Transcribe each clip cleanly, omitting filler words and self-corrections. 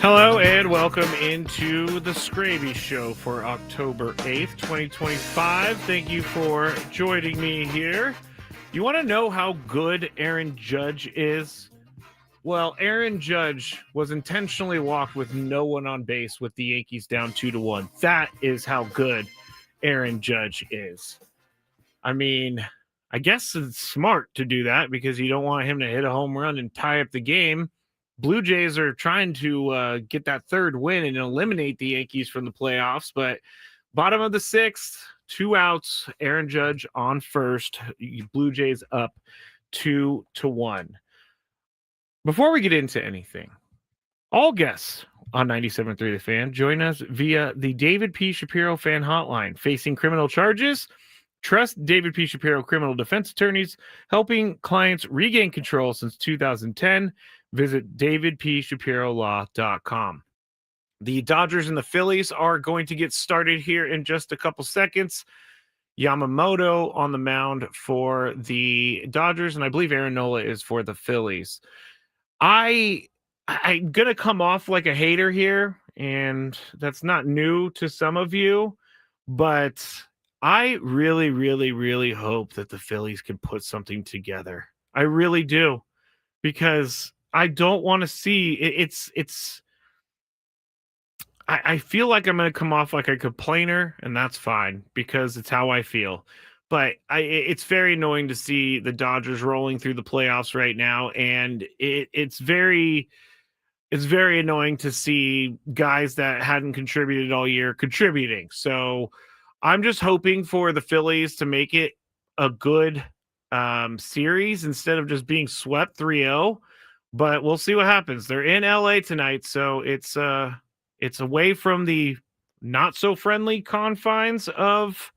Hello and welcome into the Skraby Show for October 8th, 2025. Thank you for joining me here. You want to know how good Aaron Judge is? Well, Aaron Judge was intentionally walked with no one on base with the Yankees down 2-1. That is how good Aaron Judge is. I mean, I guess it's smart to do that because you don't want him to hit a home run and tie up the game. Blue Jays are trying to get that third win and eliminate the Yankees from the playoffs, but bottom of the sixth, 2 outs, Aaron Judge on first, Blue Jays up 2-1. Before we get into anything, all guests on 97.3 The Fan join us via the David P. Shapiro fan hotline. Facing criminal charges? Trust David P. Shapiro criminal defense attorneys, helping clients regain control since 2010. Visit davidpshapirolaw.com. The Dodgers and the Phillies are going to get started here in just a couple seconds. Yamamoto on the mound for the Dodgers, and I believe Aaron Nola is for the Phillies. I'm going to come off like a hater here, and that's not new to some of you, but I really, really, really hope that the Phillies can put something together. I really do, because I don't want to see I feel like I'm going to come off like a complainer, and that's fine because it's how I feel. But it's very annoying to see the Dodgers rolling through the playoffs right now, and it's very annoying to see guys that hadn't contributed all year contributing. So I'm just hoping for the Phillies to make it a good series instead of just being swept 3-0. But we'll see what happens. They're in LA tonight, so it's away from the not so friendly confines of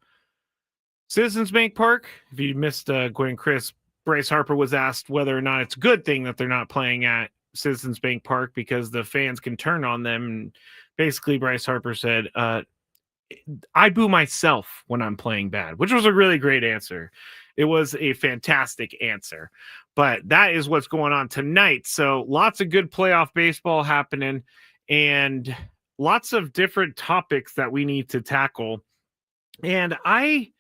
Citizens Bank Park. If you missed Gwen and Chris, Bryce Harper was asked whether or not it's a good thing that they're not playing at Citizens Bank Park because the fans can turn on them. And basically, Bryce Harper said, I boo myself when I'm playing bad, which was a really great answer. It was a fantastic answer. But that is what's going on tonight. So lots of good playoff baseball happening and lots of different topics that we need to tackle. And I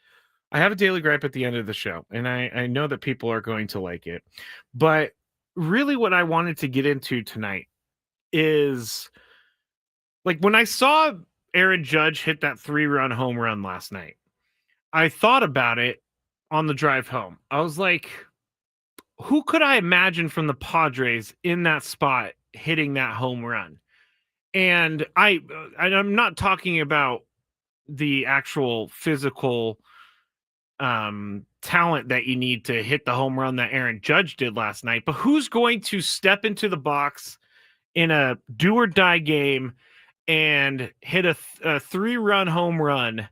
have a daily gripe at the end of the show, and I know that people are going to like it. But really what I wanted to get into tonight is, like, when I saw Aaron Judge hit that 3-run home run last night, I thought about it on the drive home. I was like, who could I imagine from the Padres in that spot hitting that home run? And I'm not talking about the actual physical talent that you need to hit the home run that Aaron Judge did last night, but who's going to step into the box in a do or die game and hit a 3-run home run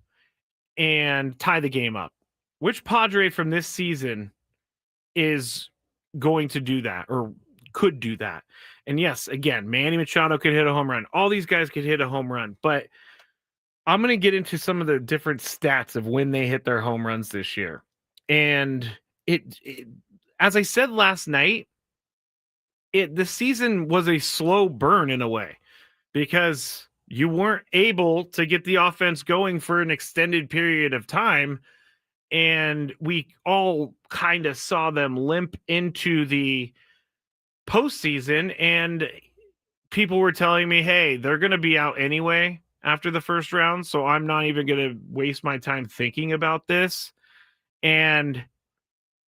and tie the game up? Which Padre from this season is going to do that or could do that? And yes, again, Manny Machado could hit a home run. All these guys could hit a home run, but I'm going to get into some of the different stats of when they hit their home runs this year. And it as I said last night, the season was a slow burn in a way because you weren't able to get the offense going for an extended period of time. And we all kind of saw them limp into the postseason, and people were telling me, hey, they're going to be out anyway after the first round, so I'm not even going to waste my time thinking about this. And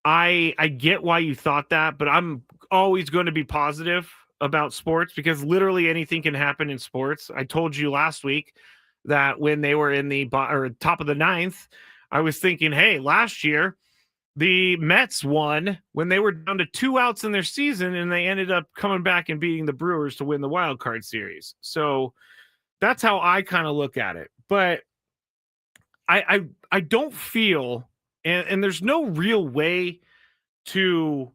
I get why you thought that, but I'm always going to be positive about sports because literally anything can happen in sports. I told you last week that when they were in the top of the ninth, I was thinking, hey, last year the Mets won when they were down to 2 outs in their season, and they ended up coming back and beating the Brewers to win the wild card series. So that's how I kind of look at it. But I don't feel, and there's no real way to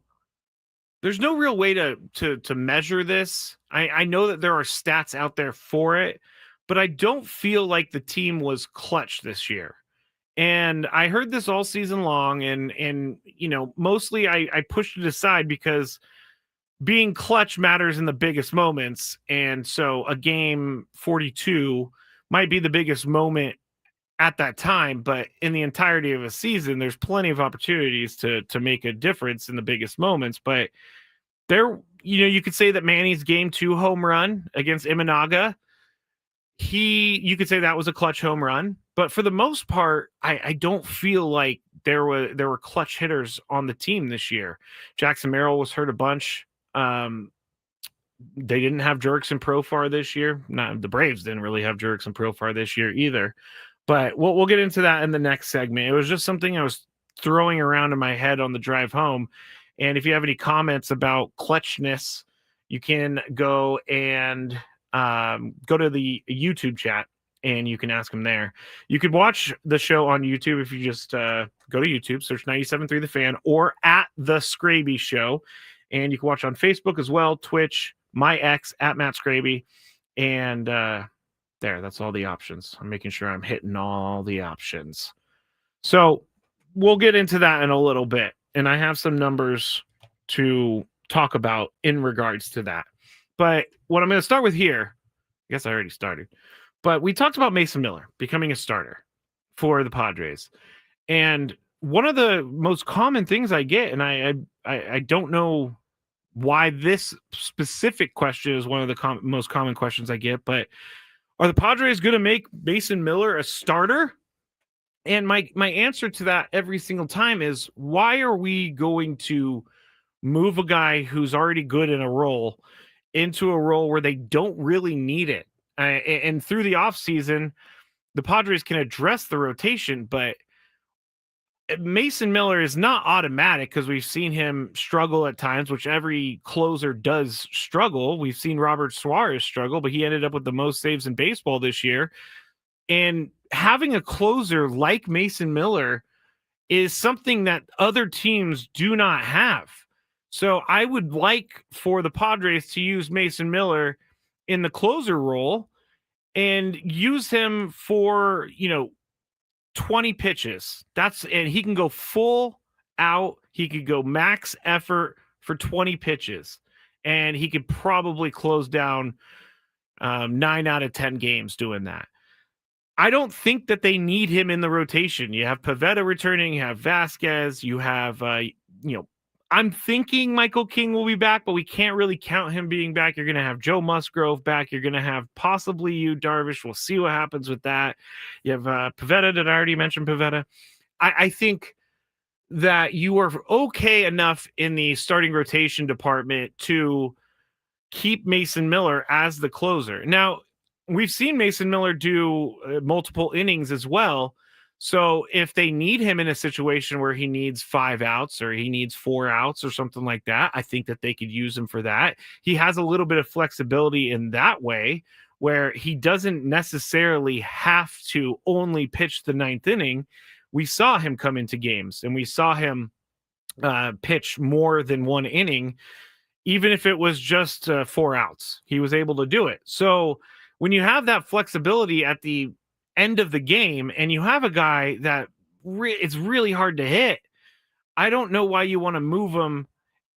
measure this. I know that there are stats out there for it, but I don't feel like the team was clutch this year. And I heard this all season long, and mostly I pushed it aside because being clutch matters in the biggest moments. And so a game 42 might be the biggest moment at that time, but in the entirety of a season, there's plenty of opportunities to make a difference in the biggest moments. But there, you could say that Manny's game 2 home run against Imanaga, you could say that was a clutch home run. But for the most part, I don't feel like there were clutch hitters on the team this year. Jackson Merrill was hurt a bunch. They didn't have Jurickson Profar this year. The Braves didn't really have Jurickson Profar this year either. But we'll get into that in the next segment. It was just something I was throwing around in my head on the drive home. And if you have any comments about clutchness, you can go and go to the YouTube chat and you can ask them there. You could watch the show on YouTube if you just go to YouTube, search 97.3 The Fan or at The Skraby Show. And you can watch on Facebook as well, Twitch, my ex at Matt Skraby. And there, that's all the options. I'm making sure I'm hitting all the options. So we'll get into that in a little bit. And I have some numbers to talk about in regards to that. But what I'm going to start with here, I guess I already started, but we talked about Mason Miller becoming a starter for the Padres. And one of the most common things I get, and I don't know why this specific question is one of the most common questions I get, but are the Padres going to make Mason Miller a starter? And my answer to that every single time is, why are we going to move a guy who's already good in a role into a role where they don't really need it? And through the offseason, the Padres can address the rotation, but Mason Miller is not automatic because we've seen him struggle at times, which every closer does struggle. We've seen Robert Suarez struggle, but he ended up with the most saves in baseball this year. And having a closer like Mason Miller is something that other teams do not have. So I would like for the Padres to use Mason Miller in the closer role and use him for, 20 pitches. And he can go full out. He could go max effort for 20 pitches. And he could probably close down 9 out of 10 games doing that. I don't think that they need him in the rotation. You have Pivetta returning, you have Vasquez, you have, I'm thinking Michael King will be back, but we can't really count him being back. You're going to have Joe Musgrove back. You're going to have possibly Darvish. We'll see what happens with that. You have Pivetta. Did I already mention Pivetta? I think that you are okay enough in the starting rotation department to keep Mason Miller as the closer. Now, we've seen Mason Miller do multiple innings as well. So if they need him in a situation where he needs 5 outs or he needs 4 outs or something like that, I think that they could use him for that. He has a little bit of flexibility in that way where he doesn't necessarily have to only pitch the 9th inning. We saw him come into games and we saw him pitch more than 1 inning, even if it was just 4 outs. He was able to do it. So when you have that flexibility at the end of the game and you have a guy that it's really hard to hit, I don't know why you want to move him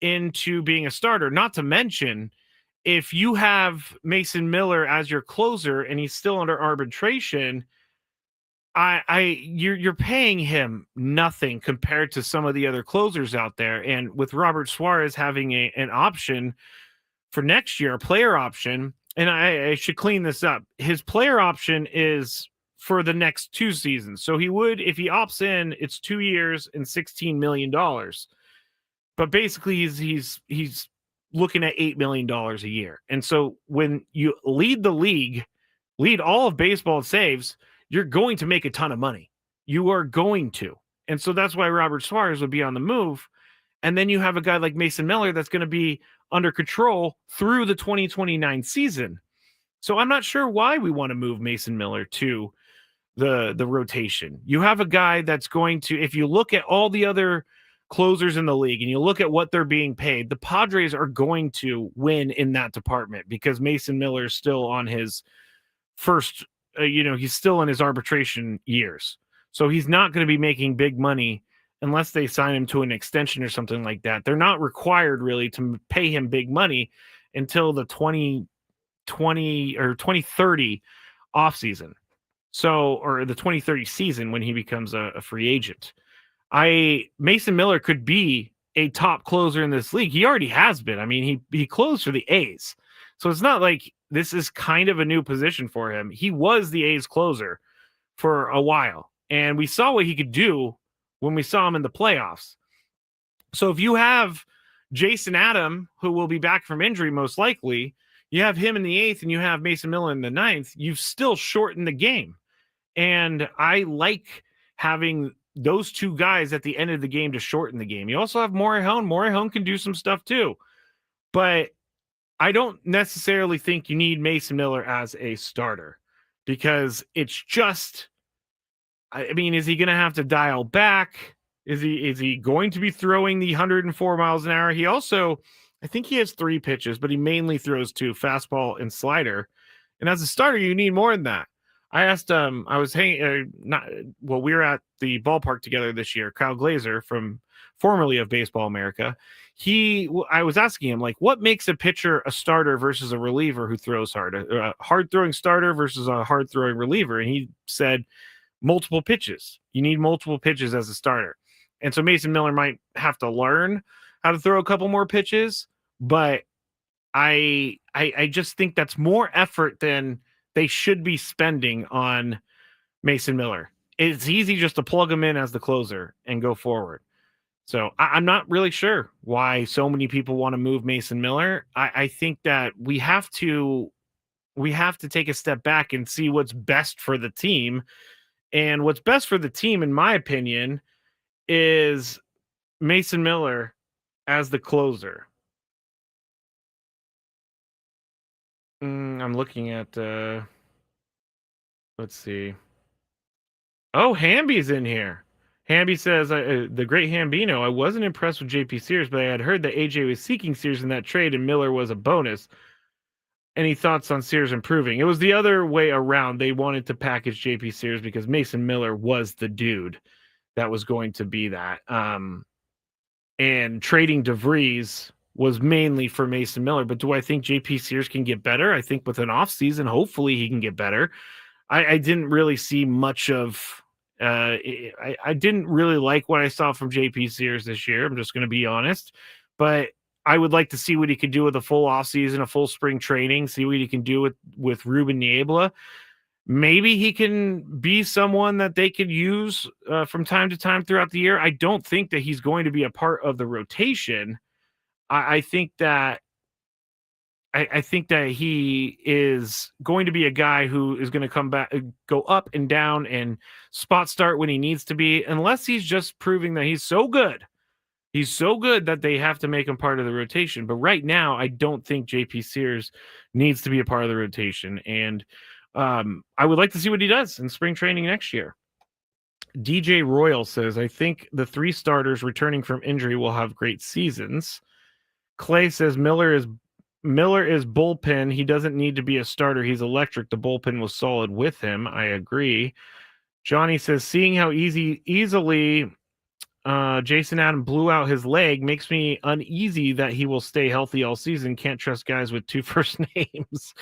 into being a starter. Not to mention, if you have Mason Miller as your closer and he's still under arbitration, you're paying him nothing compared to some of the other closers out there. And with Robert Suarez having an option for next year, a player option, and I should clean this up. His player option is for the next 2 seasons. So he would, if he opts in, it's 2 years and $16 million. But basically he's looking at $8 million a year. And so when you lead all of baseball in saves, you're going to make a ton of money. You are going to. And so that's why Robert Suarez would be on the move. And then you have a guy like Mason Miller that's going to be under control through the 2029 season. So I'm not sure why we want to move Mason Miller to the rotation. You have a guy that's going to, if you look at all the other closers in the league and you look at what they're being paid, the Padres are going to win in that department because Mason Miller is still on his first, he's still in his arbitration years. So he's not going to be making big money unless they sign him to an extension or something like that, they're not required really to pay him big money until the 2020 or 2030 offseason. So, or the 2030 season when he becomes a free agent. Mason Miller could be a top closer in this league. He already has been. I mean, he closed for the A's. So it's not like this is kind of a new position for him. He was the A's closer for a while, and we saw what he could do when we saw him in the playoffs. So if you have Jason Adam, who will be back from injury most likely, you have him in the 8th and you have Mason Miller in the 9th, you've still shortened the game. And I like having those two guys at the end of the game to shorten the game. You also have Morejon. Morejon can do some stuff too. But I don't necessarily think you need Mason Miller as a starter because it's just, I mean, is he going to have to dial back? Is he going to be throwing the 104 miles an hour? He also, I think he has 3 pitches, but he mainly throws 2, fastball and slider. And as a starter, you need more than that. I asked, I was we were at the ballpark together this year. Kyle Glazer, formerly of Baseball America, I was asking him, like, what makes a pitcher a starter versus a reliever who throws hard? A hard throwing starter versus a hard throwing reliever. And he said multiple pitches. You need multiple pitches as a starter. And so Mason Miller might have to learn how to throw a couple more pitches, but I just think that's more effort than they should be spending on Mason Miller. It's easy just to plug him in as the closer and go forward. So I'm not really sure why so many people want to move Mason Miller. I think that we have to take a step back and see what's best for the team. And what's best for the team, in my opinion, is Mason Miller as the closer. I'm looking at, let's see. Oh, Hamby's in here. Hamby says, the great Hambino, I wasn't impressed with JP Sears, but I had heard that AJ was seeking Sears in that trade and Miller was a bonus. Any thoughts on Sears improving? It was the other way around. They wanted to package JP Sears because Mason Miller was the dude that was going to be that. And trading DeVries was mainly for Mason Miller. But do I think JP Sears can get better? I think with an offseason, hopefully he can get better. I didn't really see much of I didn't really like what I saw from JP Sears this year. I'm just going to be honest. But I would like to see what he could do with a full offseason, a full spring training, see what he can do with Ruben Niebla. Maybe he can be someone that they could use from time to time throughout the year. I don't think that he's going to be a part of the rotation. I think that he is going to be a guy who is going to come back, go up and down and spot start when he needs to be, unless he's just proving that he's so good. He's so good that they have to make him part of the rotation. But right now, I don't think JP Sears needs to be a part of the rotation. And I would like to see what he does in spring training next year. DJ Royal says, I think the 3 starters returning from injury will have great seasons. Clay says Miller is bullpen. He doesn't need to be a starter. He's electric. The bullpen was solid with him. I agree. Johnny says, seeing how easily Jason Adam blew out his leg makes me uneasy that he will stay healthy all season. Can't trust guys with 2 first names.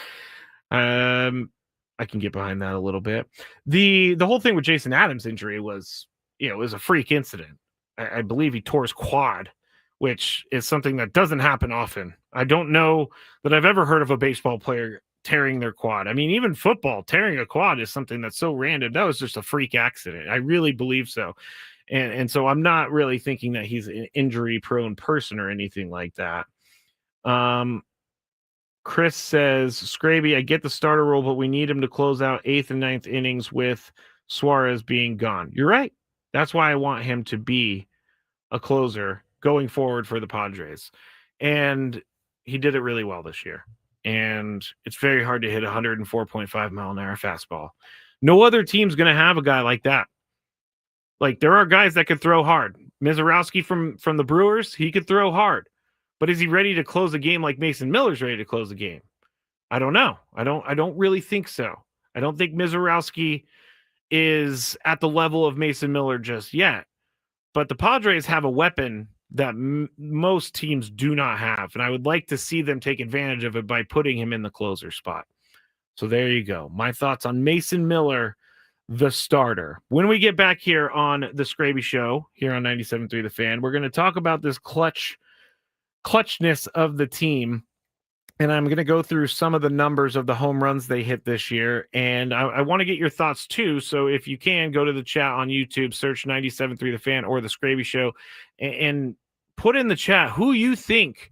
I can get behind that a little bit. The whole thing with Jason Adams' injury was, it was a freak incident. I believe he tore his quad, which is something that doesn't happen often. I don't know that I've ever heard of a baseball player tearing their quad. I mean, even football, tearing a quad is something that's so random. That was just a freak accident. I really believe so. And so I'm not really thinking that he's an injury-prone person or anything like that. Chris says, Skraby, I get the starter role, but we need him to close out 8th and 9th innings with Suarez being gone. You're right. That's why I want him to be a closer going forward for the Padres. And he did it really well this year. And it's very hard to hit 104.5 mile an hour fastball. No other team's going to have a guy like that. Like, there are guys that could throw hard. Mizorowski from the Brewers, he could throw hard. But is he ready to close a game like Mason Miller's ready to close a game? I don't know. I don't really think so. I don't think Mizorowski is at the level of Mason Miller just yet. but the Padres have a weapon that most teams do not have, and I would like to see them take advantage of it by putting him in the closer spot. So there you go. My thoughts on Mason Miller, the starter. When we get back here on the Skraby Show, here on 97.3 The Fan, we're going to talk about this clutchness of the team. And I'm going to go through some of the numbers of the home runs they hit this year. And I want to get your thoughts too. So if you can, go to the chat on YouTube, search 97.3 The Fan or the Skraby Show, and put in the chat who you think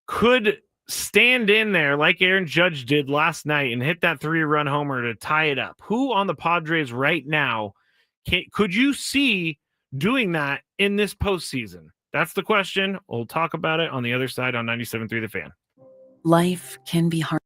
could stand in there like Aaron Judge did last night and hit that 3-run homer to tie it up. Who on the Padres right now could you see doing that in this postseason? That's the question. We'll talk about it on the other side on 97.3 The Fan. Life can be hard.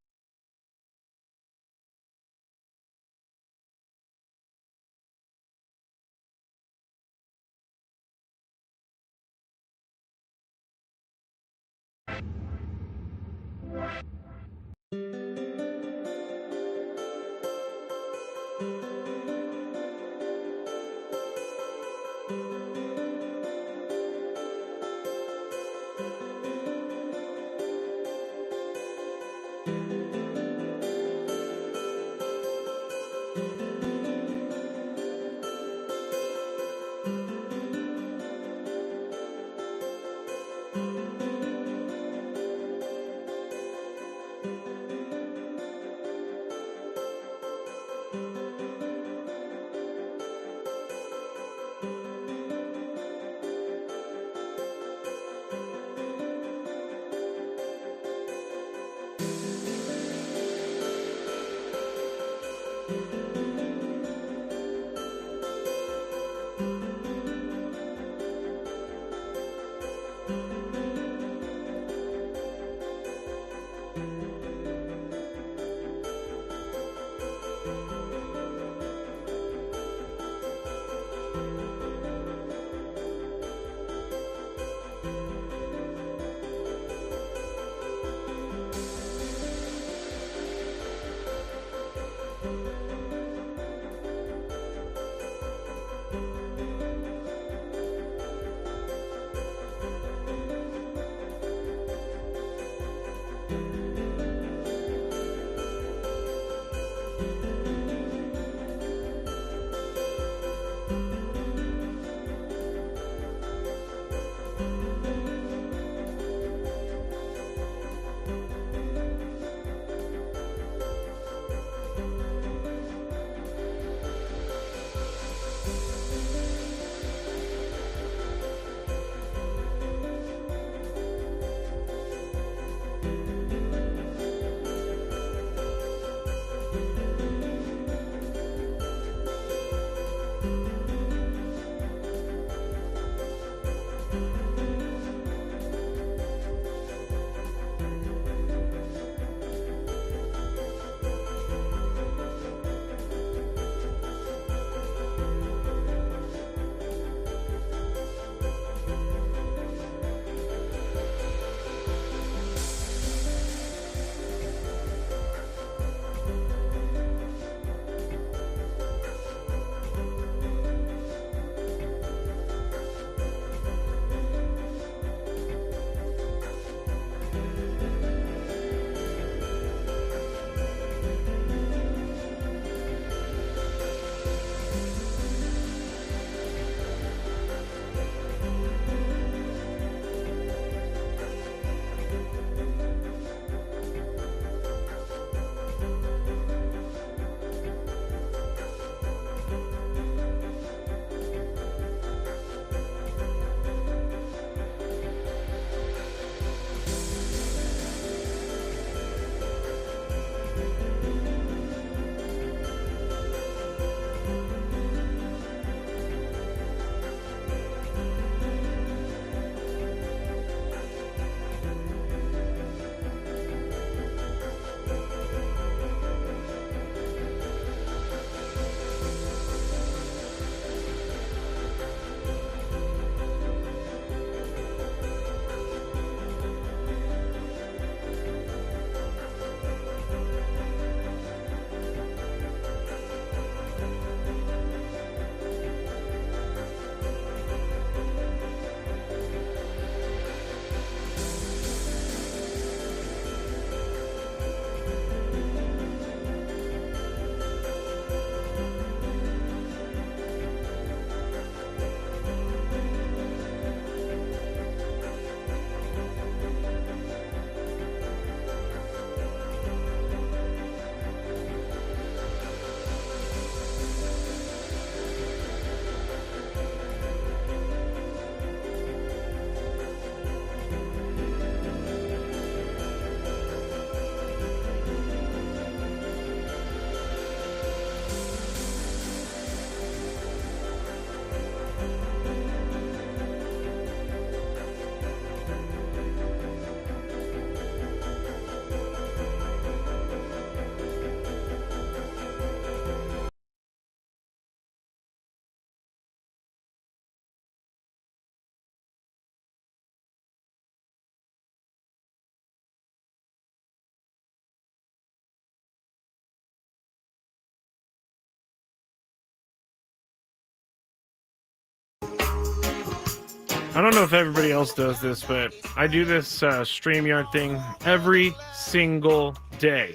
I don't know if everybody else does this, but I do this StreamYard thing every single day.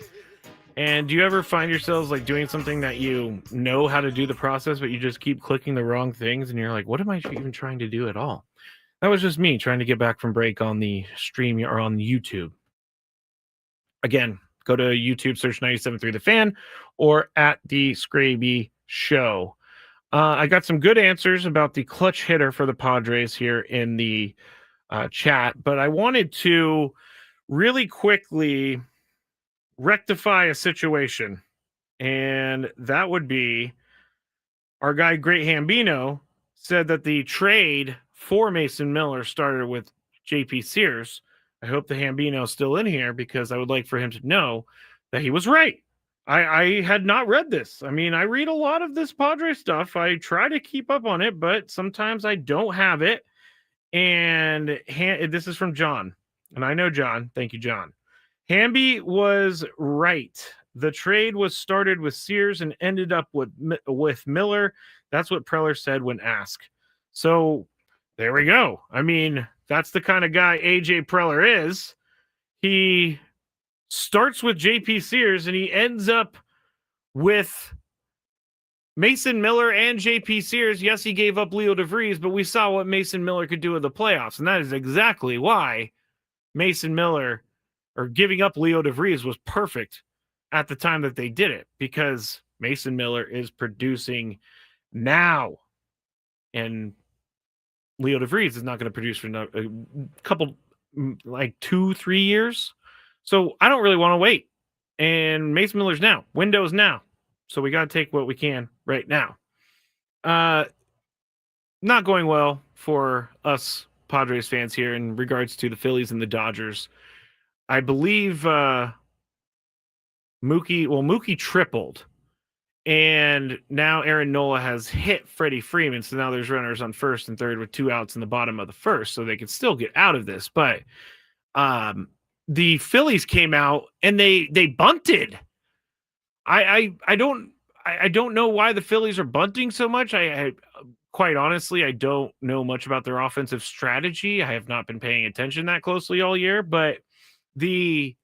And do you ever find yourselves like doing something that you know how to do the process, but you just keep clicking the wrong things and you're like, what am I even trying to do at all? That was just me trying to get back from break on the stream or on YouTube. Again, go to YouTube, search 97.3 The Fan or at the Skraby Show. I got some good answers about the clutch hitter for the Padres here in the chat, but I wanted to really quickly rectify a situation, and that would be our guy Great Hambino said that the trade for Mason Miller started with JP Sears. I hope the Hambino is still in here because I would like for him to know that he was right. I had not read this. I mean, I read a lot of this Padre stuff. I try to keep up on it, but sometimes I don't have it. And this is from John. And I know John. Thank you, John. Hamby was right. The trade was started with Sears and ended up with Miller. That's what Preller said when asked. So there we go. I mean, that's the kind of guy AJ Preller is. He starts with JP Sears and he ends up with Mason Miller and JP Sears. Yes, he gave up Leo DeVries, but we saw what Mason Miller could do in the playoffs. And that is exactly why Mason Miller or giving up Leo DeVries was perfect at the time that they did it, because Mason Miller is producing now. And Leo DeVries is not going to produce for a couple, like 2-3 years. So I don't really want to wait. And Mason Miller's now. Window's now. So we got to take what we can right now. Not going well for us Padres fans here in regards to the Phillies and the Dodgers. I believe Mookie tripled. And now Aaron Nola has hit Freddie Freeman. So now there's runners on first and third with 2 outs in the bottom of the first. So they can still get out of this. But the Phillies came out and they bunted. I don't know why the Phillies are bunting so much. I quite honestly, I don't know much about their offensive strategy. I have not been paying attention that closely all year, but I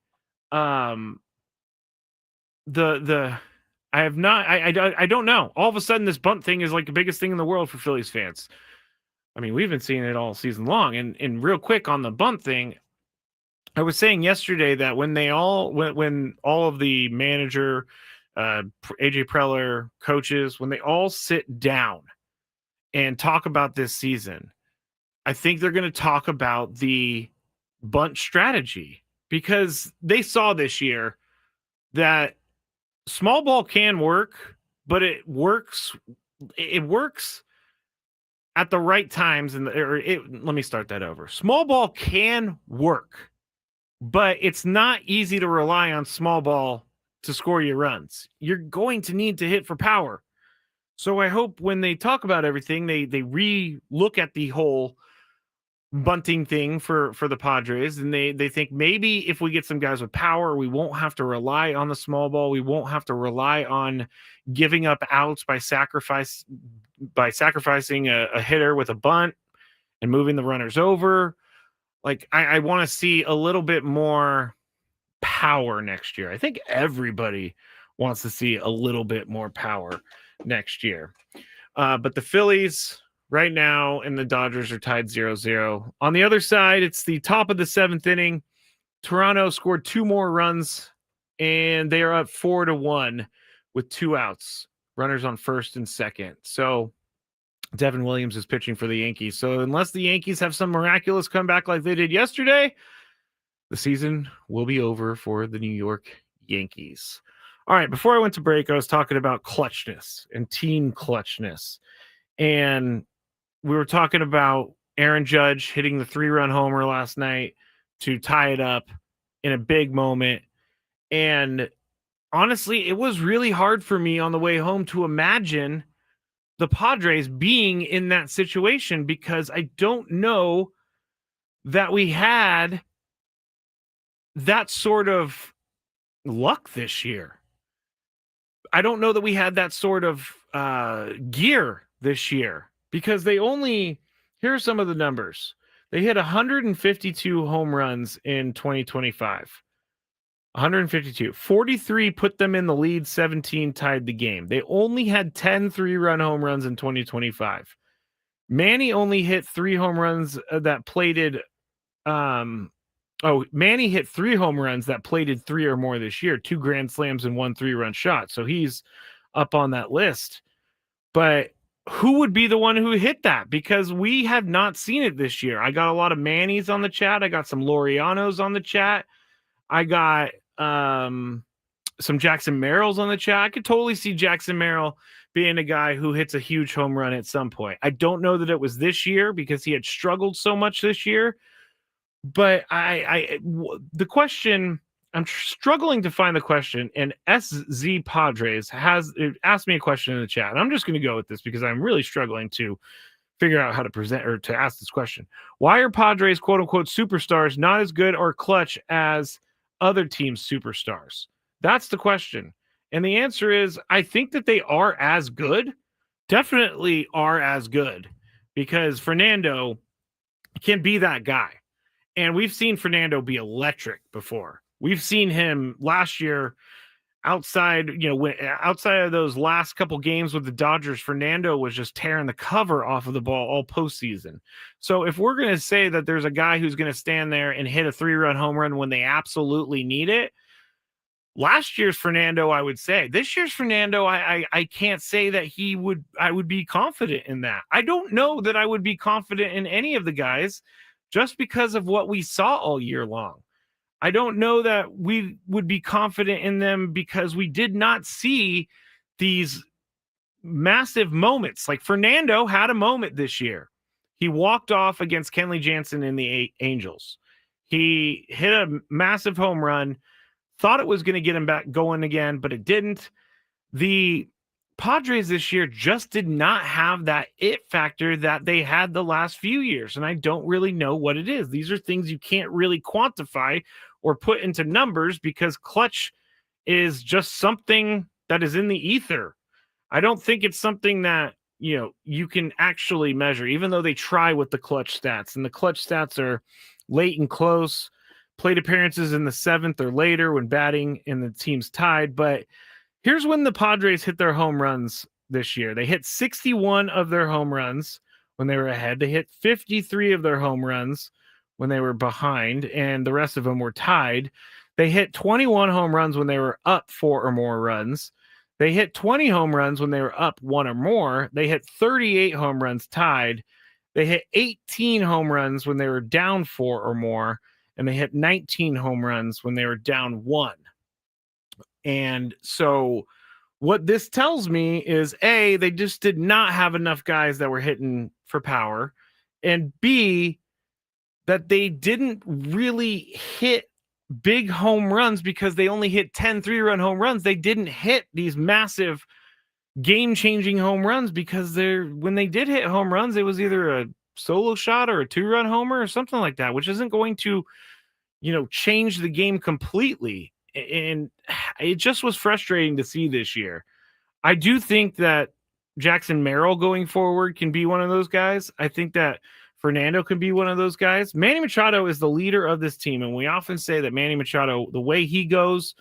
have not. I don't know. All of a sudden, this bunt thing is like the biggest thing in the world for Phillies fans. I mean, we've been seeing it all season long. And real quick on the bunt thing, I was saying yesterday that when all of the manager, AJ Preller, coaches, when they all sit down and talk about this season, I think they're going to talk about the bunt strategy, because they saw this year that small ball can work, but it works at the right times. Let me start that over. Small ball can work, but it's not easy to rely on small ball to score your runs. You're going to need to hit for power. So I hope when they talk about everything, they re-look at the whole bunting thing for the Padres, and they think maybe if we get some guys with power, we won't have to rely on the small ball. We won't have to rely on giving up outs by sacrificing a hitter with a bunt and moving the runners over. Like I want to see a little bit more power next year. I think everybody wants to see a little bit more power next year. But the Phillies right now and the Dodgers are tied 0-0. On the other side, it's the top of the 7th inning. Toronto scored 2 more runs, and they are up 4-1 with 2 outs. Runners on first and second. So Devin Williams is pitching for the Yankees. So unless the Yankees have some miraculous comeback like they did yesterday, the season will be over for the New York Yankees. All right, before I went to break, I was talking about clutchness and team clutchness. And we were talking about Aaron Judge hitting the 3-run homer last night to tie it up in a big moment. And honestly, it was really hard for me on the way home to imagine the Padres being in that situation, because I don't know that we had that sort of luck this year. I don't know that we had that sort of gear this year, because they only Here are some of the numbers. They hit 152 home runs in 2025. 152. 43 put them in the lead, 17 tied the game. They only had 10 3-run home runs in 2025. Manny only hit 3 home runs that plated Manny hit 3 home runs that plated 3 or more this year, 2 grand slams and 1 3-run shot. So he's up on that list. But who would be the one who hit that? Because we have not seen it this year. I got a lot of Mannies on the chat. I got some Laureanos on the chat. I got some Jackson Merrills on the chat. I could totally see Jackson Merrill being a guy who hits a huge home run at some point. I don't know that it was this year because he had struggled so much this year. But the question, I'm struggling to find the question, and SZ Padres has asked me a question in the chat, and I'm just going to go with this because I'm really struggling to figure out how to present or to ask this question. Why are Padres quote unquote superstars not as good or clutch as other teams' superstars? That's the question. And the answer is, I think that they are as good, definitely are as good, because Fernando can be that guy. And we've seen Fernando be electric before. We've seen him last year outside of those last couple games with the Dodgers. Fernando was just tearing the cover off of the ball all postseason. So if we're going to say that there's a guy who's going to stand there and hit a 3-run home run when they absolutely need it, last year's Fernando, I would say. This year's Fernando, I can't say that I would be confident in that. I don't know that I would be confident in any of the guys just because of what we saw all year long. I don't know that we would be confident in them because we did not see these massive moments. Like Fernando had a moment this year. He walked off against Kenley Jansen in the Angels. He hit a massive home run, thought it was going to get him back going again, but it didn't. The Padres this year just did not have that it factor that they had the last few years, and I don't really know what it is. These are things you can't really quantify or put into numbers because clutch is just something that is in the ether. I don't think it's something that, you can actually measure, even though they try with the clutch stats, and the clutch stats are late and close, plate appearances in the 7th or later when batting and the team's tied. But here's when the Padres hit their home runs this year. They hit 61 of their home runs when they were ahead. They hit 53 of their home runs when they were behind, and the rest of them were tied. They hit 21 home runs when they were up 4 or more runs. They hit 20 home runs when they were up 1 or more. They hit 38 home runs tied. They hit 18 home runs when they were down 4 or more, and they hit 19 home runs when they were down 1. And so what this tells me is A, they just did not have enough guys that were hitting for power, and B, that they didn't really hit big home runs because they only hit 10 3-run home runs. They didn't hit these massive game-changing home runs because when they did hit home runs, it was either a solo shot or a 2-run homer or something like that, which isn't going to, change the game completely. And it just was frustrating to see this year. I do think that Jackson Merrill going forward can be one of those guys. I think that Fernando can be one of those guys. Manny Machado is the leader of this team, and we often say that Manny Machado, the way he goes,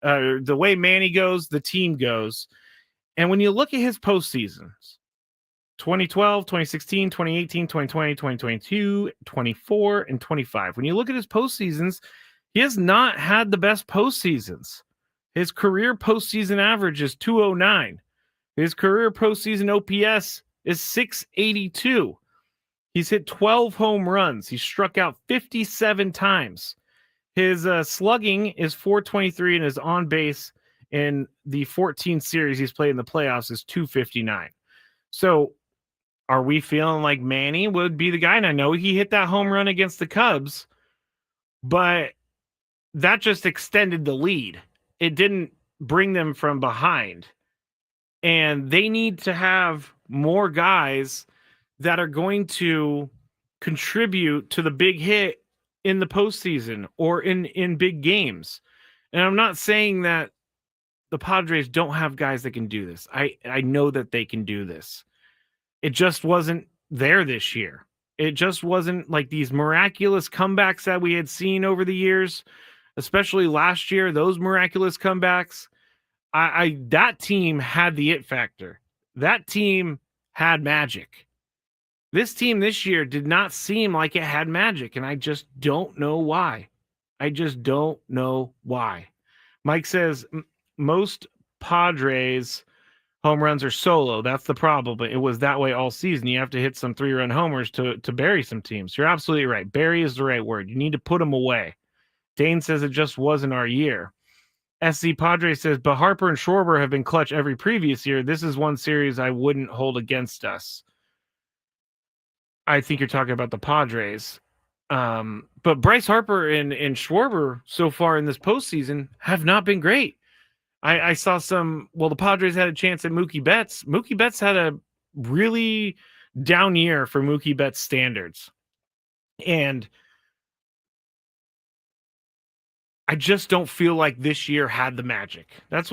the way Manny goes, the team goes. And when you look at his postseasons, 2012, 2016, 2018, 2020, 2022, 24, and 25. When you look at his postseasons, he has not had the best postseasons. His career postseason average is 209. His career postseason OPS is 682. He's hit 12 home runs. He struck out 57 times. His slugging is 423, and his on base in the 14 series he's played in the playoffs is 259. So are we feeling like Manny would be the guy? And I know he hit that home run against the Cubs, but that just extended the lead. It didn't bring them from behind. And they need to have more guys that are going to contribute to the big hit in the postseason or in big games. And I'm not saying that the Padres don't have guys that can do this. I know that they can do this. It just wasn't there this year. It just wasn't like these miraculous comebacks that we had seen over the years, especially last year. Those miraculous comebacks, I that team had the it factor. That team had magic. This team this year did not seem like it had magic, and I just don't know why. I just don't know why. Mike says most Padres home runs are solo. That's the problem. But it was that way all season. You have to hit some 3-run homers to bury some teams. You're absolutely right. Bury is the right word. You need to put them away. Dane says it just wasn't our year. SC Padre says, but Harper and Schwarber have been clutch every previous year. This is one series I wouldn't hold against us. I think you're talking about the Padres. But Bryce Harper and Schwarber so far in this postseason have not been great. I saw the Padres had a chance at Mookie Betts. Mookie Betts had a really down year for Mookie Betts standards. And I just don't feel like this year had the magic. That's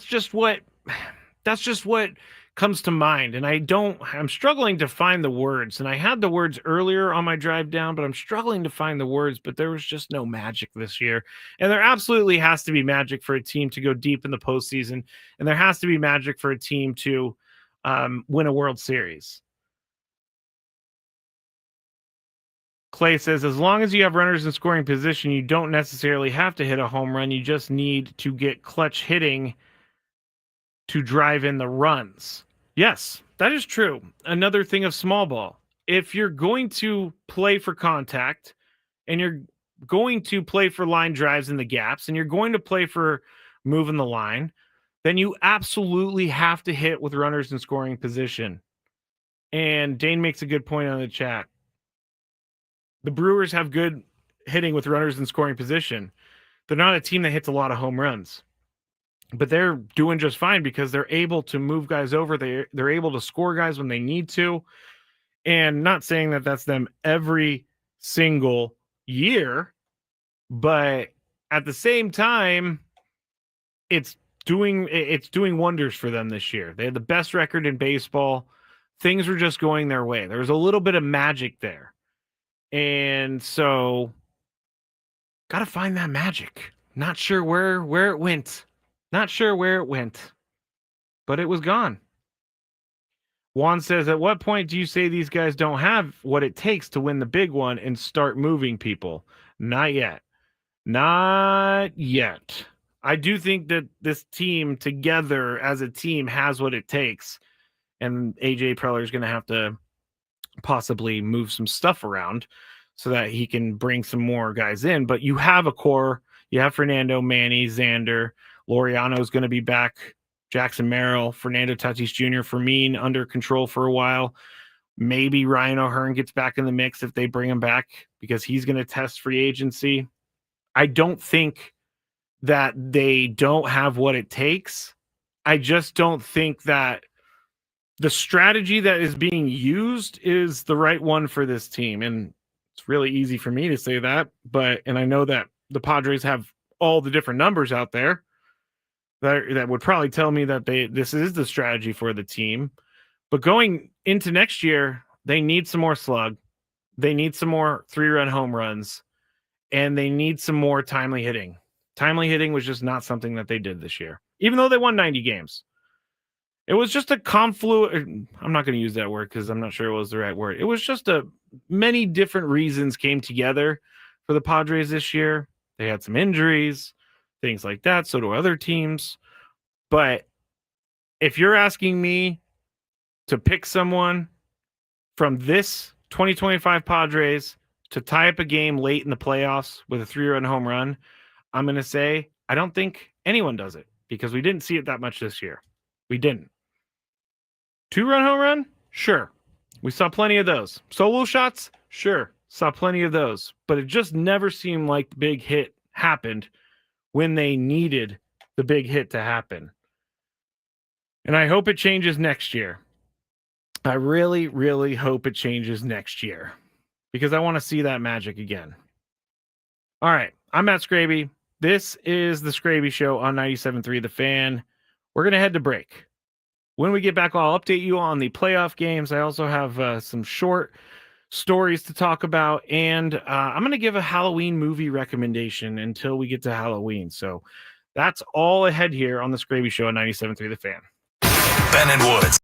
just what comes to mind. And I'm struggling to find the words. And I had the words earlier on my drive down, but I'm struggling to find the words. But there was just no magic this year. And there absolutely has to be magic for a team to go deep in the postseason. And there has to be magic for a team to win a World Series. Clay says, as long as you have runners in scoring position, you don't necessarily have to hit a home run. You just need to get clutch hitting to drive in the runs. Yes, that is true. Another thing of small ball. If you're going to play for contact and you're going to play for line drives in the gaps and you're going to play for moving the line, then you absolutely have to hit with runners in scoring position. And Dane makes a good point on the chat. The Brewers have good hitting with runners in scoring position. They're not a team that hits a lot of home runs. But they're doing just fine because they're able to move guys over. They're able to score guys when they need to. And not saying that that's them every single year, but at the same time, it's doing wonders for them this year. They had the best record in baseball. Things were just going their way. There was a little bit of magic there. And so got to find that magic. Not sure where it went. Not sure where it went, but it was gone. Juan says, at what point do you say these guys don't have what it takes to win the big one and start moving people? Not yet. Not yet. I do think that this team together as a team has what it takes. And AJ Preller is going to have to possibly move some stuff around so that he can bring some more guys in. But you have a core. You have Fernando, Manny, Xander. Laureano is going to be back. Jackson Merrill, Fernando Tatis Jr., Fermin under control for a while. Maybe Ryan O'Hearn gets back in the mix if they bring him back because he's going to test free agency. I don't think that they don't have what it takes. I just don't think that the strategy that is being used is the right one for this team. And it's really easy for me to say that, and I know that the Padres have all the different numbers out there that would probably tell me that this is the strategy for the team. But going into next year, they need some more slug. They need some more 3-run home runs, and they need some more timely hitting. Timely hitting was just not something that they did this year, even though they won 90 games. It was just a confluence. I'm not going to use that word because I'm not sure it was the right word. It was just many different reasons came together for the Padres this year. They had some injuries, things like that. So do other teams. But if you're asking me to pick someone from this 2025 Padres to tie up a game late in the playoffs with a 3-run home run, I'm going to say I don't think anyone does it because we didn't see it that much this year. We didn't. 2-run home run? Sure. We saw plenty of those. Solo shots? Sure. Saw plenty of those. But it just never seemed like the big hit happened when they needed the big hit to happen. And I hope it changes next year. I really, really hope it changes next year because I want to see that magic again. All right. I'm Matt Skraby. This is the Skraby Show on 97.3 The Fan. We're going to head to break. When we get back, I'll update you on the playoff games. I also have some short stories to talk about, and I'm going to give a Halloween movie recommendation until we get to Halloween. So that's all ahead here on the Skraby Show on 97.3 The Fan. Ben and Woods.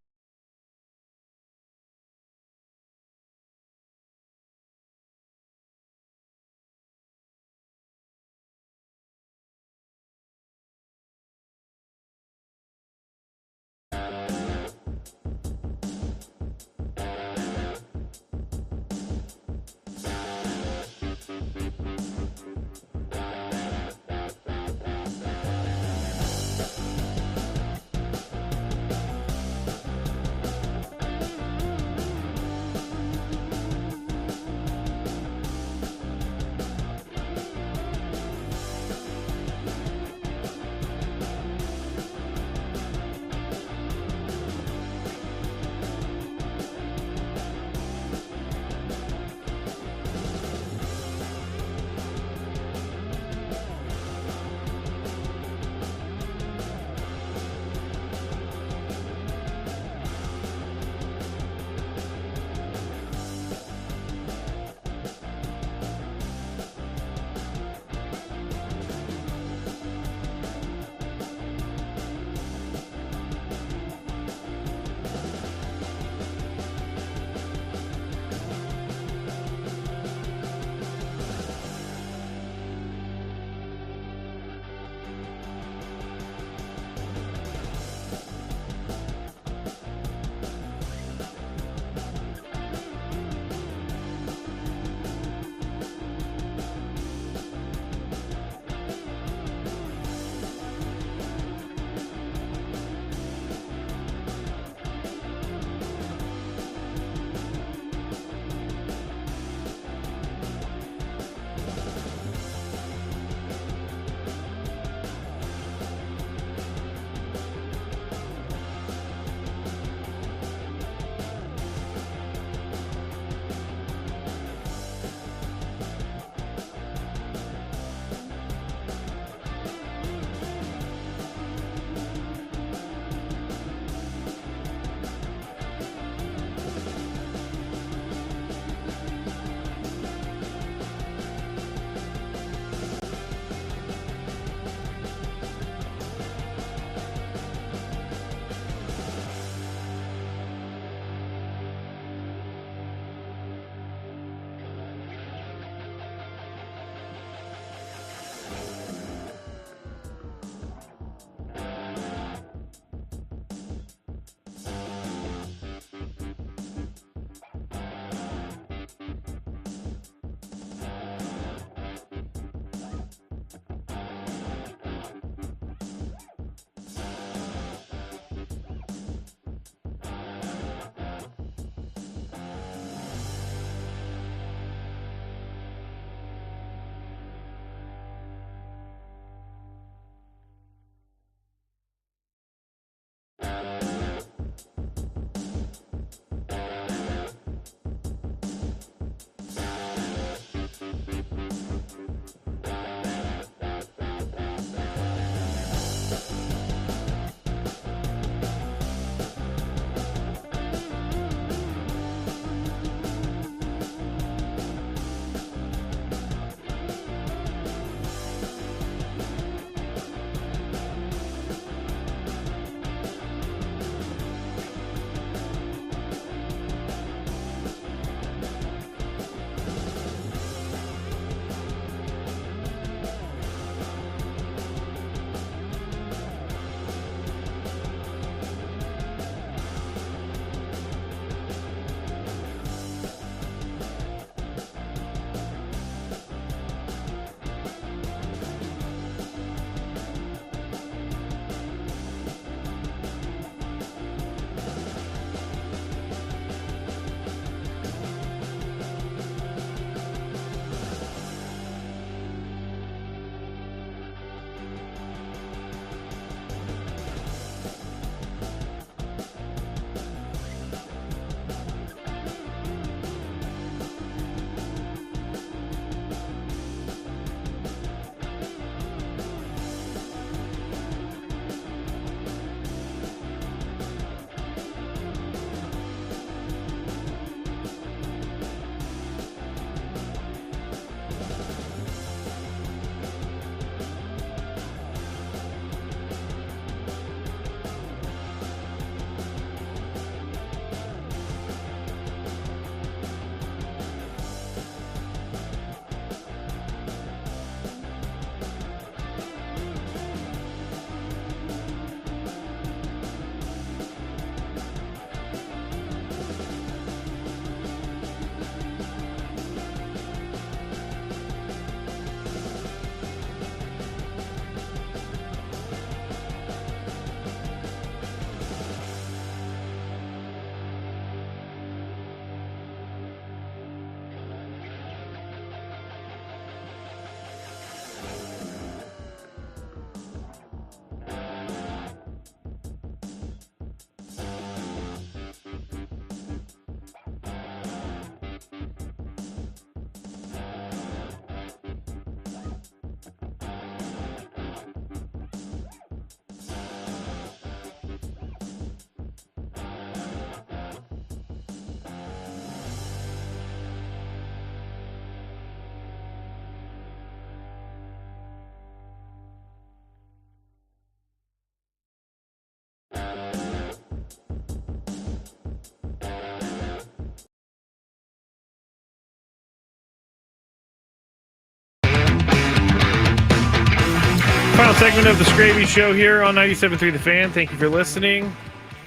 Final segment of the Skraby Show here on 97.3 The Fan. Thank you for listening.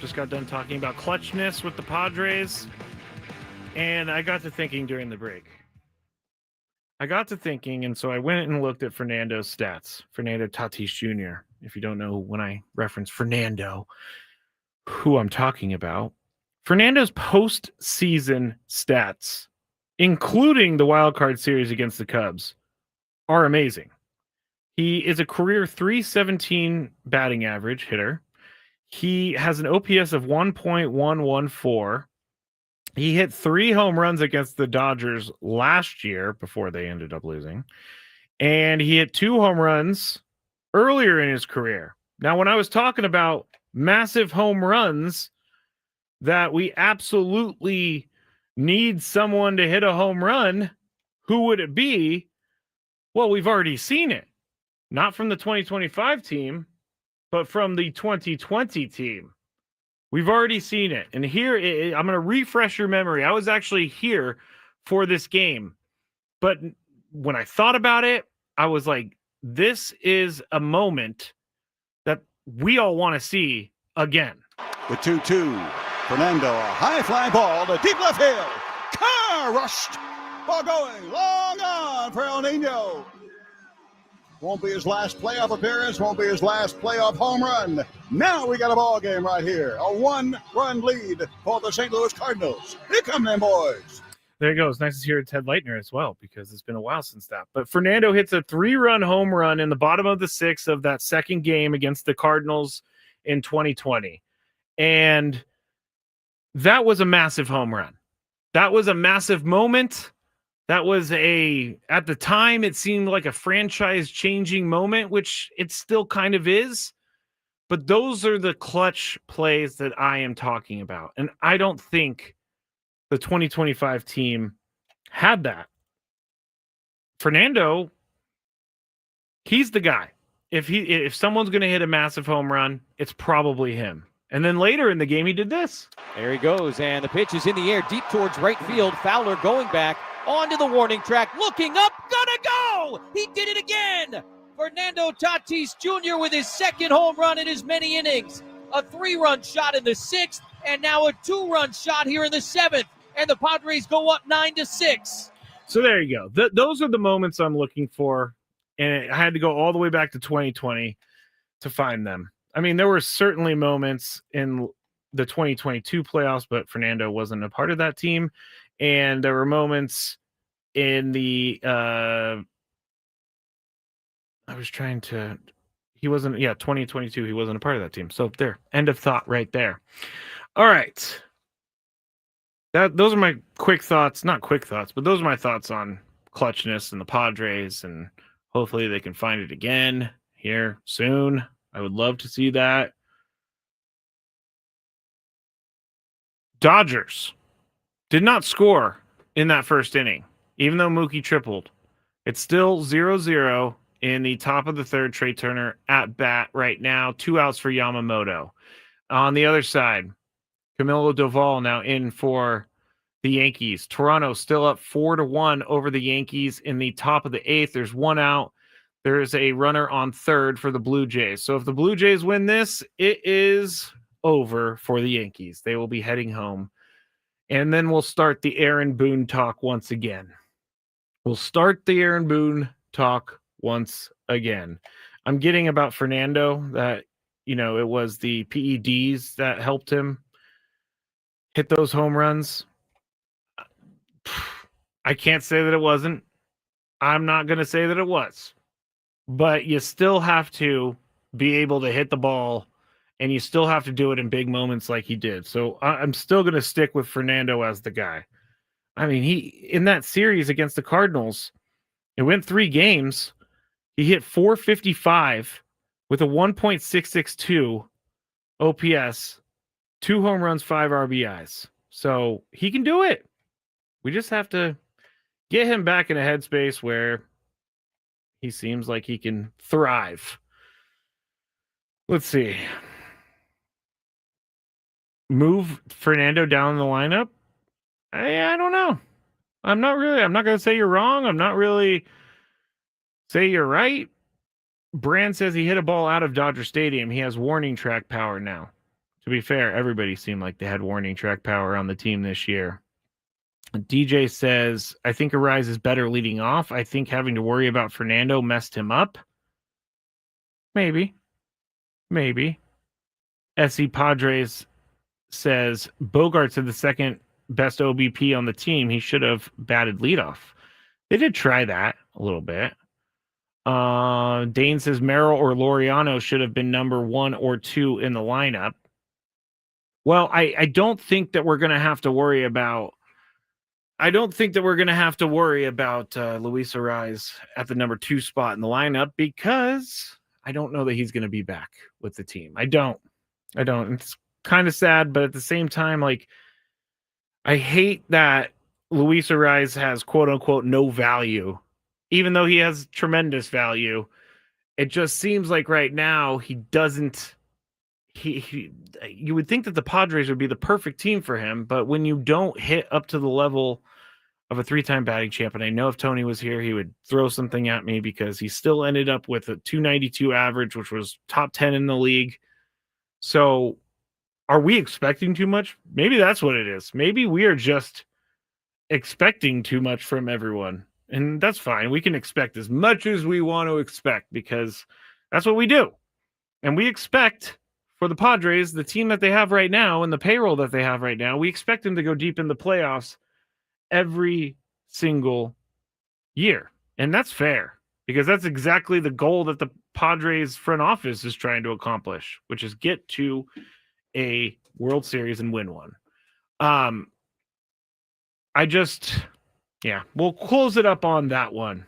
Just got done talking about clutchness with the Padres. And I got to thinking during the break. And so I went and looked at Fernando's stats. Fernando Tatis Jr. If you don't know when I reference Fernando, who I'm talking about. Fernando's postseason stats, including the wild card series against the Cubs, are amazing. He is a career .317 batting average hitter. He has an OPS of 1.114. He hit 3 home runs against the Dodgers last year before they ended up losing. And he hit 2 home runs earlier in his career. Now, when I was talking about massive home runs, that we absolutely need someone to hit a home run, who would it be? Well, we've already seen it. Not from the 2025 team, but from the 2020 team. We've already seen it. And here, I'm going to refresh your memory. I was actually here for this game. But when I thought about it, I was like, this is a moment that we all want to see again. The 2-2. Fernando, a high fly ball to deep left field. Car rushed. Ball going. Long on for El Nino. Won't be his last playoff appearance. Won't be his last playoff home run. Now we got a ball game right here. A 1-run lead for the St. Louis Cardinals. Here come them boys. There you go. It's nice to hear Ted Leitner as well, because it's been a while since that. But Fernando hits a 3-run home run in the bottom of the 6th of that second game against the Cardinals in 2020. And that was a massive home run. That was a massive moment. That was at the time, it seemed like a franchise-changing moment, which it still kind of is. But those are the clutch plays that I am talking about. And I don't think the 2025 team had that. Fernando, he's the guy. If someone's going to hit a massive home run, it's probably him. And then later in the game, he did this. There he goes, and the pitch is in the air, deep towards right field. Fowler going back onto the warning track, looking up, gonna go! He did it again! Fernando Tatis Jr. with his second home run in as many innings. A 3-run shot in the 6th, and now a 2-run shot here in the 7th. And the Padres go up 9-6. So there you go. Those are the moments I'm looking for. And I had to go all the way back to 2020 to find them. I mean, there were certainly moments in the 2022 playoffs, but Fernando wasn't a part of that team. And there were moments in the 2022, he wasn't a part of that team. So there, end of thought right there. All right. Those are my quick thoughts, not quick thoughts, but those are my thoughts on clutchness and the Padres, and hopefully they can find it again here soon. I would love to see that. Dodgers did not score in that first inning, even though Mookie tripled. It's still 0-0 in the top of the 3rd. Trey Turner at bat right now. 2 outs for Yamamoto. On the other side, Camilo Doval now in for the Yankees. Toronto still up 4-1 over the Yankees in the top of the 8th. There's 1 out. There is a runner on 3rd for the Blue Jays. So if the Blue Jays win this, it is over for the Yankees. They will be heading home. And then we'll start the Aaron Boone talk once again. I'm getting about Fernando that, it was the PEDs that helped him hit those home runs. I can't say that it wasn't. I'm not going to say that it was. But you still have to be able to hit the ball, and you still have to do it in big moments like he did. So I'm still going to stick with Fernando as the guy. I mean, in that series against the Cardinals, it went 3 games. He hit .455 with a 1.662 OPS, 2 home runs, 5 RBIs. So he can do it. We just have to get him back in a headspace where he seems like he can thrive. Let's see. Move Fernando down the lineup? I don't know. I'm not going to say you're wrong. I'm not really say you're right. Brand says he hit a ball out of Dodger Stadium. He has warning track power now. To be fair, everybody seemed like they had warning track power on the team this year. DJ says, I think Arise is better leading off. I think having to worry about Fernando messed him up. Maybe. SC Padres says, Bogarts had the second best OBP on the team. He should have batted leadoff. They did try that a little bit. Dane says Merrill or Laureano should have been number 1 or 2 in the lineup. Well, I don't think that we're going to have to worry about Luis Arise at the number 2 spot in the lineup because I don't know that he's going to be back with the team. I don't. It's kind of sad, but at the same time, like, I hate that Luis Arise has quote unquote no value, even though he has tremendous value. It just seems like right now he doesn't. You would think that the Padres would be the perfect team for him, but when you don't hit up to the level of a 3-time batting champ, and I know if Tony was here, he would throw something at me because he still ended up with a 292 average, which was top 10 in the league. So are we expecting too much? Maybe that's what it is. Maybe we are just expecting too much from everyone, and that's fine. We can expect as much as we want to expect because that's what we do. And we expect for the Padres, the team that they have right now and the payroll that they have right now, we expect them to go deep in the playoffs every single year. And that's fair because that's exactly the goal that the Padres front office is trying to accomplish, which is get to a World Series and win one. We'll close it up on that one.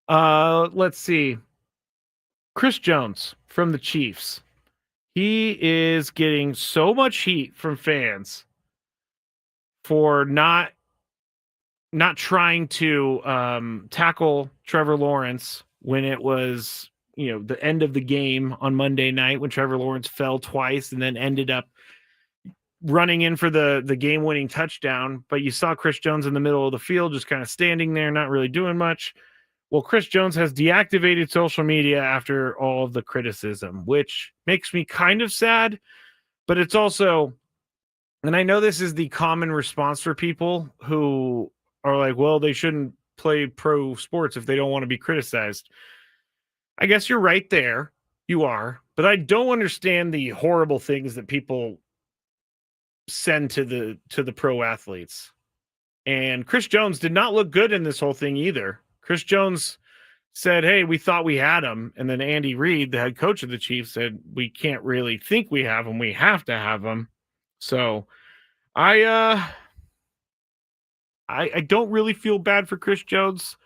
Let's see. Chris Jones from the Chiefs. He is getting so much heat from fans for not trying to tackle Trevor Lawrence when it was, the end of the game on Monday night when Trevor Lawrence fell twice and then ended up running in for the game-winning touchdown. But you saw Chris Jones in the middle of the field just kind of standing there, not really doing much. Well, Chris Jones has deactivated social media after all of the criticism, which makes me kind of sad, but it's also, and I know this is the common response for people who are like, well, they shouldn't play pro sports if they don't want to be criticized. I guess you're right there. You are, but I don't understand the horrible things that people send to the pro athletes. And Chris Jones did not look good in this whole thing either. Chris Jones said, hey, we thought we had him. And then Andy Reid, the head coach of the Chiefs, said, we can't really think we have him. We have to have him. So I don't really feel bad for Chris Jones,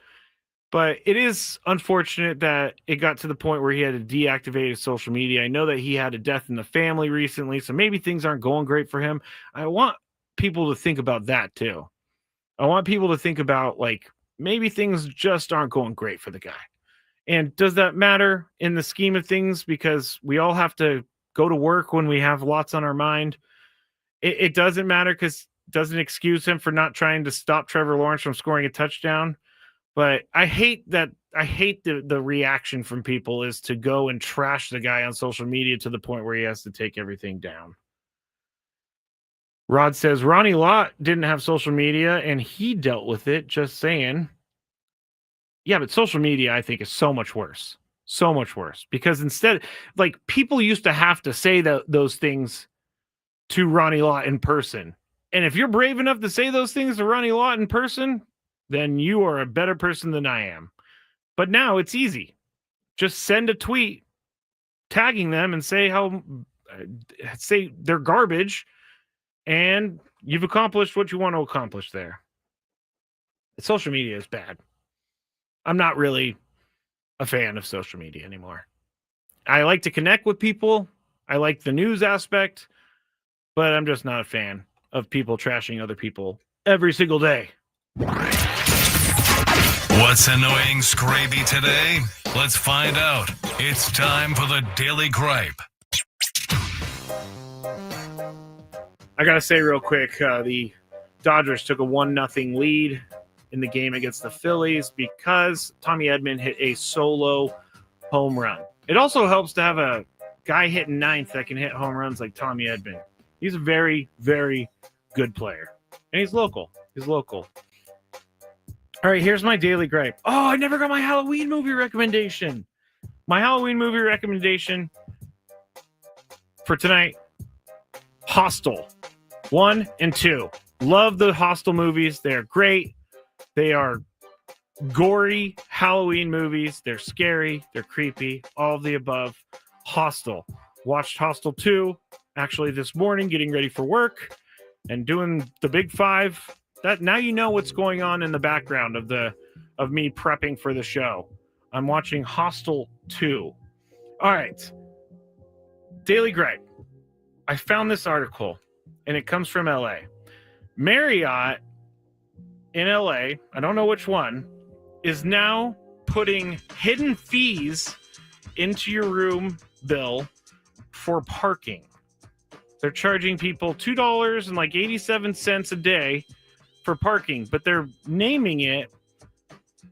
but it is unfortunate that it got to the point where he had to deactivate his social media. I know that he had a death in the family recently, so maybe things aren't going great for him. I want people to think about that too. I want people to think about, like, maybe things just aren't going great for the guy. And does that matter in the scheme of things? Because we all have to go to work when we have lots on our mind. It doesn't matter because it doesn't excuse him for not trying to stop Trevor Lawrence from scoring a touchdown. But I hate that. I hate the reaction from people is to go and trash the guy on social media to the point where he has to take everything down. Rod says Ronnie Lott didn't have social media and he dealt with it. Just saying. Yeah, but social media, I think, is so much worse. So much worse. Because instead, like, people used to have to say those things to Ronnie Lott in person. And if you're brave enough to say those things to Ronnie Lott in person, then you are a better person than I am. But now it's easy. Just send a tweet tagging them and say they're garbage. And you've accomplished what you want to accomplish there. Social media is bad. I'm not really a fan of social media anymore. I like to connect with people. I like the news aspect, but I'm just not a fan of people trashing other people every single day. What's annoying Skraby today? Let's find out. It's time for the Daily Gripe. I got to say real quick, the Dodgers took a 1-0 lead in the game against the Phillies because Tommy Edman hit a solo home run. It also helps to have a guy hitting ninth that can hit home runs like Tommy Edman. He's a very, very good player. And he's local. All right, here's my daily gripe. Oh, I never got my Halloween movie recommendation. My Halloween movie recommendation for tonight, Hostel 1 and 2. Love the Hostel movies. They're great. They are gory Halloween movies. They're scary. They're creepy. All of the above. Hostel. Watched Hostel 2 actually this morning, getting ready for work and doing the big five. That now you know what's going on in the background of me prepping for the show. I'm watching Hostel 2. All right. Daily gripe. I found this article, and it comes from LA. Marriott in LA, I don't know which one, is now putting hidden fees into your room bill for parking. They're charging people $2.87 a day for parking, but they're naming it.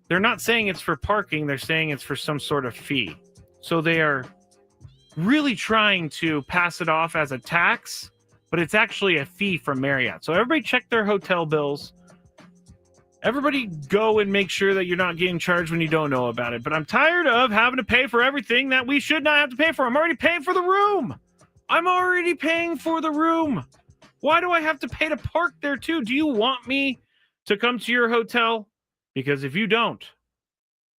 They're not saying it's for parking. They're saying it's for some sort of fee. So they are really trying to pass it off as a tax, but it's actually a fee from Marriott. So everybody check their hotel bills. Everybody go and make sure that you're not getting charged when you don't know about it. But I'm tired of having to pay for everything that we should not have to pay for. I'm already paying for the room. Why do I have to pay to park there too? Do you want me to come to your hotel? Because if you don't,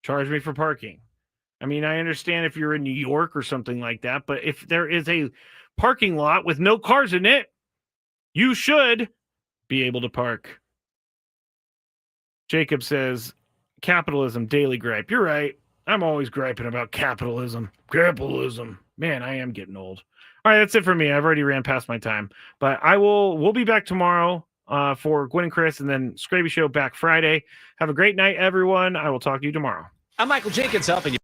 charge me for parking. I mean, I understand if you're in New York or something like that, but if there is a parking lot with no cars in it, you should be able to park. Jacob says, capitalism, daily gripe. You're right. I'm always griping about capitalism. Man, I am getting old. All right, that's it for me. I've already ran past my time. But we'll be back tomorrow for Gwen and Chris, and then Skraby Show back Friday. Have a great night, everyone. I will talk to you tomorrow. I'm Michael Jenkins helping you.